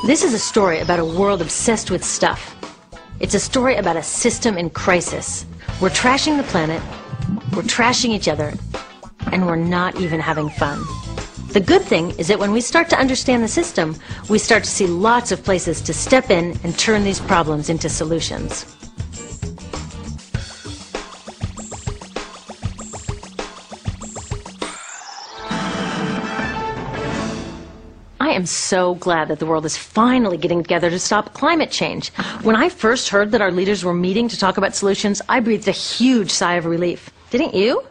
This is a story about a world obsessed with stuff. It's a story about a system in crisis. We're trashing the planet, we're trashing each other, and we're not even having fun. The good thing is that when we start to understand the system, we start to see lots of places to step in and turn these problems into solutions. I am so glad that the world is finally getting together to stop climate change. When I first heard that our leaders were meeting to talk about solutions, I breathed a huge sigh of relief. Didn't you?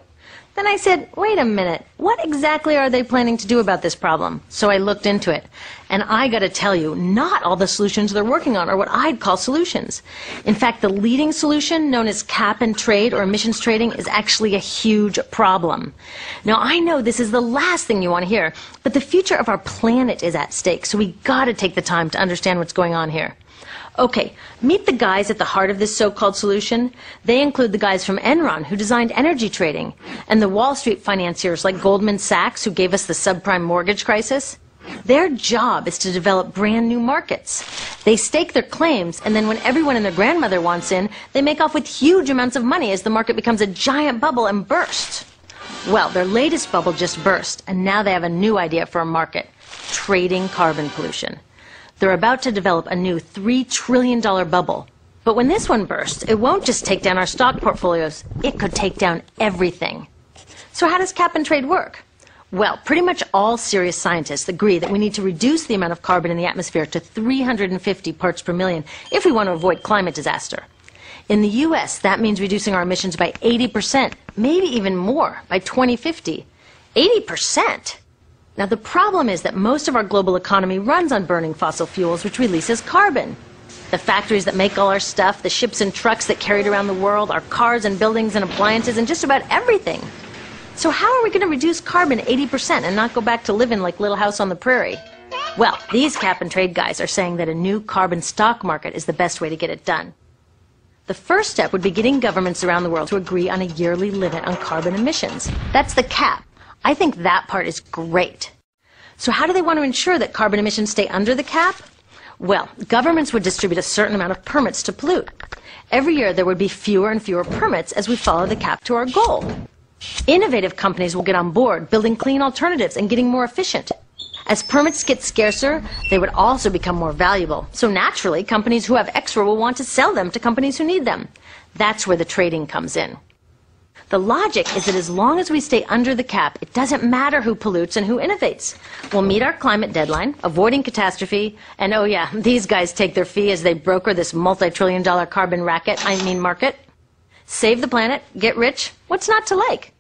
Then I said, wait a minute, what exactly are they planning to do about this problem? So I looked into it. And I gotta tell you, not all the solutions they're working on are what I'd call solutions. In fact, the leading solution, known as cap and trade or emissions trading, is actually a huge problem. Now, I know this is the last thing you want to hear, but the future of our planet is at stake, so we gotta take the time to understand what's going on here. Okay, meet the guys at the heart of this so-called solution. They include the guys from Enron, who designed energy trading, and the Wall Street financiers like Goldman Sachs, who gave us the subprime mortgage crisis. Their job is to develop brand new markets. They stake their claims, and then when everyone and their grandmother wants in, they make off with huge amounts of money as the market becomes a giant bubble and bursts. Well, their latest bubble just burst, and now they have a new idea for a market: trading carbon pollution. They're about to develop a new $3 trillion bubble. But when this one bursts, it won't just take down our stock portfolios, it could take down everything. So how does cap and trade work? Well, pretty much all serious scientists agree that we need to reduce the amount of carbon in the atmosphere to 350 parts per million if we want to avoid climate disaster. In the US, that means reducing our emissions by 80%, maybe even more, by 2050. 80%! Now, the problem is that most of our global economy runs on burning fossil fuels, which releases carbon. The factories that make all our stuff, the ships and trucks that carry it around the world, our cars and buildings and appliances, and just about everything. So how are we going to reduce carbon 80% and not go back to living like Little House on the Prairie? Well, these cap and trade guys are saying that a new carbon stock market is the best way to get it done. The first step would be getting governments around the world to agree on a yearly limit on carbon emissions. That's the cap. I think that part is great. So how do they want to ensure that carbon emissions stay under the cap? Well, governments would distribute a certain amount of permits to pollute. Every year there would be fewer and fewer permits as we follow the cap to our goal. Innovative companies will get on board, building clean alternatives and getting more efficient. As permits get scarcer, they would also become more valuable. So naturally, companies who have extra will want to sell them to companies who need them. That's where the trading comes in. The logic is that as long as we stay under the cap, it doesn't matter who pollutes and who innovates. We'll meet our climate deadline, avoiding catastrophe, and oh yeah, these guys take their fee as they broker this multi-trillion-dollar carbon market. Save the planet, get rich, what's not to like?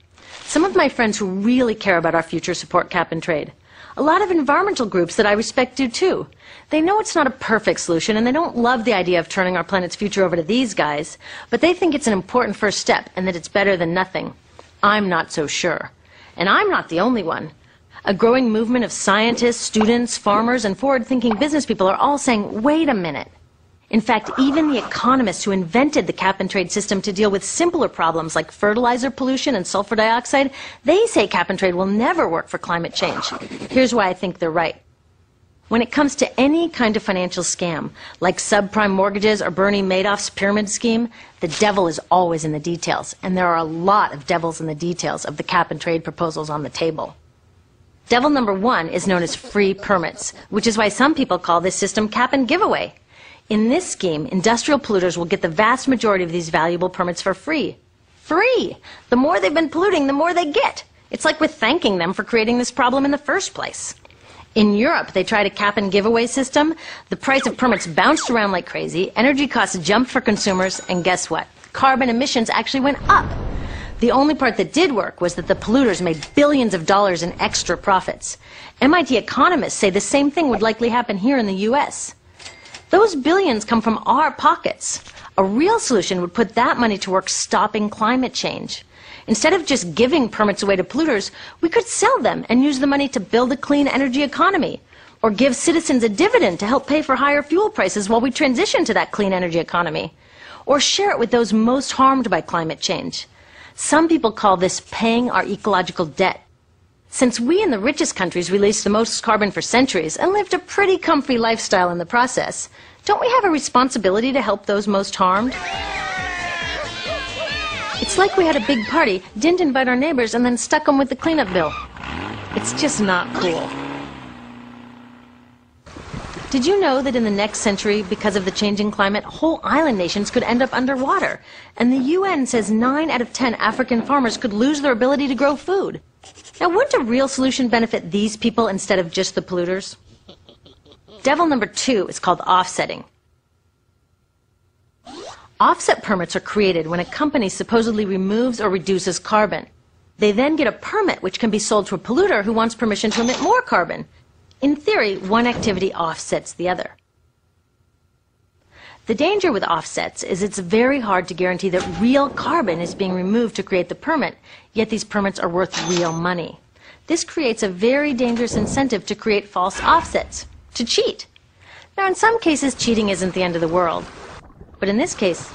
Some of my friends who really care about our future support cap and trade. A lot of environmental groups that I respect do too. They know it's not a perfect solution and they don't love the idea of turning our planet's future over to these guys, but they think it's an important first step and that it's better than nothing. I'm not so sure. And I'm not the only one. A growing movement of scientists, students, farmers, and forward-thinking business people are all saying, wait a minute. In fact, even the economists who invented the cap and trade system to deal with simpler problems like fertilizer pollution and sulfur dioxide, they say cap and trade will never work for climate change. Here's why I think they're right. When it comes to any kind of financial scam, like subprime mortgages or Bernie Madoff's pyramid scheme, the devil is always in the details, and there are a lot of devils in the details of the cap and trade proposals on the table. Devil number one is known as free permits, which is why some people call this system cap and giveaway. In this scheme, industrial polluters will get the vast majority of these valuable permits for free. Free! The more they've been polluting, the more they get. It's like we're thanking them for creating this problem in the first place. In Europe, they tried a cap and giveaway system. The price of permits bounced around like crazy, energy costs jumped for consumers, and guess what? Carbon emissions actually went up. The only part that did work was that the polluters made billions of dollars in extra profits. MIT economists say the same thing would likely happen here in the US. Those billions come from our pockets. A real solution would put that money to work stopping climate change. Instead of just giving permits away to polluters, we could sell them and use the money to build a clean energy economy, or give citizens a dividend to help pay for higher fuel prices while we transition to that clean energy economy, or share it with those most harmed by climate change. Some people call this paying our ecological debt. Since we in the richest countries released the most carbon for centuries and lived a pretty comfy lifestyle in the process, don't we have a responsibility to help those most harmed? It's like we had a big party, didn't invite our neighbors, and then stuck them with the cleanup bill. It's just not cool. Did you know that in the next century, because of the changing climate, whole island nations could end up underwater? And the UN says 9 out of 10 African farmers could lose their ability to grow food. Now, wouldn't a real solution benefit these people instead of just the polluters? Devil number 2 is called offsetting. Offset permits are created when a company supposedly removes or reduces carbon. They then get a permit which can be sold to a polluter who wants permission to emit more carbon. In theory, one activity offsets the other. The danger with offsets is it's very hard to guarantee that real carbon is being removed to create the permit, yet these permits are worth real money. This creates a very dangerous incentive to create false offsets, to cheat. Now, in some cases, cheating isn't the end of the world. But in this case,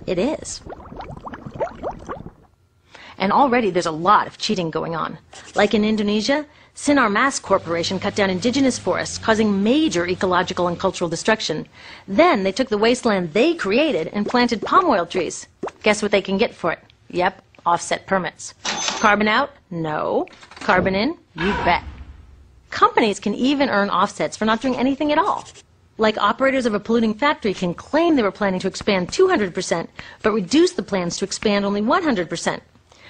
it is. And already there's a lot of cheating going on. Like in Indonesia, Sinar Mas Corporation cut down indigenous forests, causing major ecological and cultural destruction. Then they took the wasteland they created and planted palm oil trees. Guess what they can get for it? Yep, offset permits. Carbon out? No. Carbon in? You bet. Companies can even earn offsets for not doing anything at all. Like operators of a polluting factory can claim they were planning to expand 200%, but reduce the plans to expand only 100%.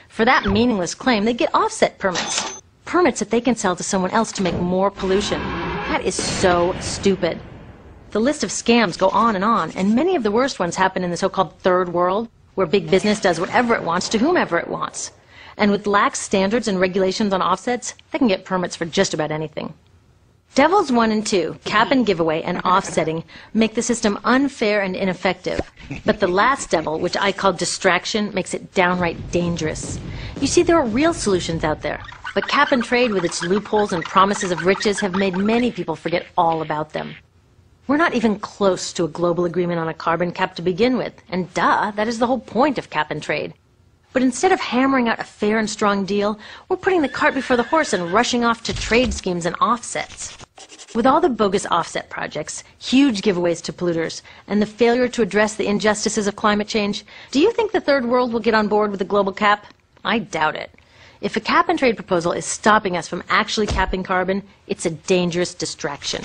For that meaningless claim, they get offset permits. Permits that they can sell to someone else to make more pollution. That is so stupid. The list of scams go on, and many of the worst ones happen in the so-called third world, where big business does whatever it wants to whomever it wants. And with lax standards and regulations on offsets, they can get permits for just about anything. Devils 1 and 2, cap and giveaway and offsetting, make the system unfair and ineffective. But the last devil, which I call distraction, makes it downright dangerous. You see, there are real solutions out there. But cap and trade with its loopholes and promises of riches have made many people forget all about them. We're not even close to a global agreement on a carbon cap to begin with. And duh, that is the whole point of cap and trade. But instead of hammering out a fair and strong deal, we're putting the cart before the horse and rushing off to trade schemes and offsets. With all the bogus offset projects, huge giveaways to polluters, and the failure to address the injustices of climate change, do you think the third world will get on board with a global cap? I doubt it. If a cap and trade proposal is stopping us from actually capping carbon, it's a dangerous distraction.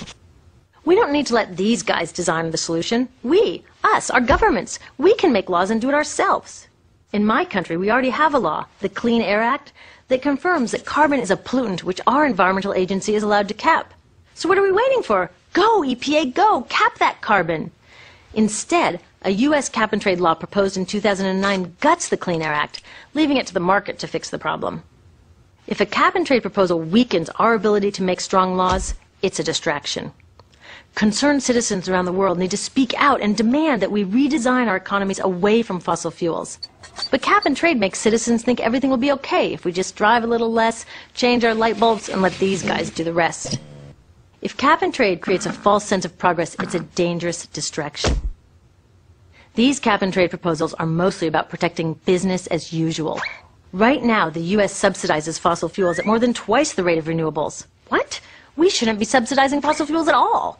We don't need to let these guys design the solution. We, us, our governments, we can make laws and do it ourselves. In my country, we already have a law, the Clean Air Act, that confirms that carbon is a pollutant which our environmental agency is allowed to cap. So what are we waiting for? Go, EPA, go! Cap that carbon! Instead, a U.S. cap and trade law proposed in 2009 guts the Clean Air Act, leaving it to the market to fix the problem. If a cap and trade proposal weakens our ability to make strong laws, it's a distraction. Concerned citizens around the world need to speak out and demand that we redesign our economies away from fossil fuels. But cap and trade makes citizens think everything will be okay if we just drive a little less, change our light bulbs, and let these guys do the rest. If cap and trade creates a false sense of progress, it's a dangerous distraction. These cap and trade proposals are mostly about protecting business as usual. Right now, the U.S. subsidizes fossil fuels at more than twice the rate of renewables. What? We shouldn't be subsidizing fossil fuels at all.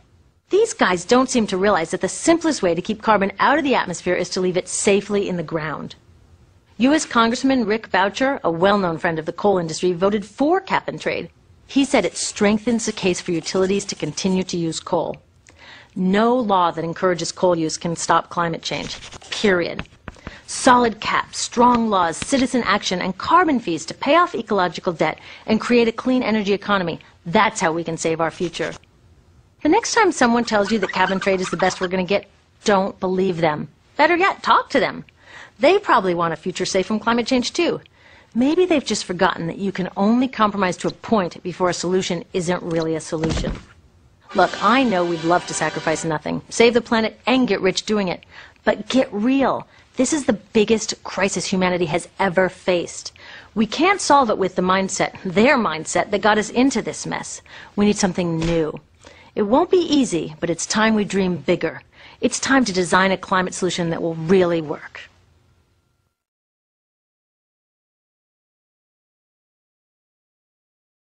These guys don't seem to realize that the simplest way to keep carbon out of the atmosphere is to leave it safely in the ground. U.S. Congressman Rick Boucher, a well-known friend of the coal industry, voted for cap and trade. He said it strengthens the case for utilities to continue to use coal. No law that encourages coal use can stop climate change. Period. Solid caps, strong laws, citizen action, and carbon fees to pay off ecological debt and create a clean energy economy. That's how we can save our future. The next time someone tells you that cap and trade is the best we're going to get, don't believe them. Better yet, talk to them. They probably want a future safe from climate change too. Maybe they've just forgotten that you can only compromise to a point before a solution isn't really a solution. Look, I know we'd love to sacrifice nothing, save the planet, and get rich doing it. But get real. This is the biggest crisis humanity has ever faced. We can't solve it with the mindset, their mindset, that got us into this mess. We need something new. It won't be easy, but it's time we dream bigger. It's time to design a climate solution that will really work.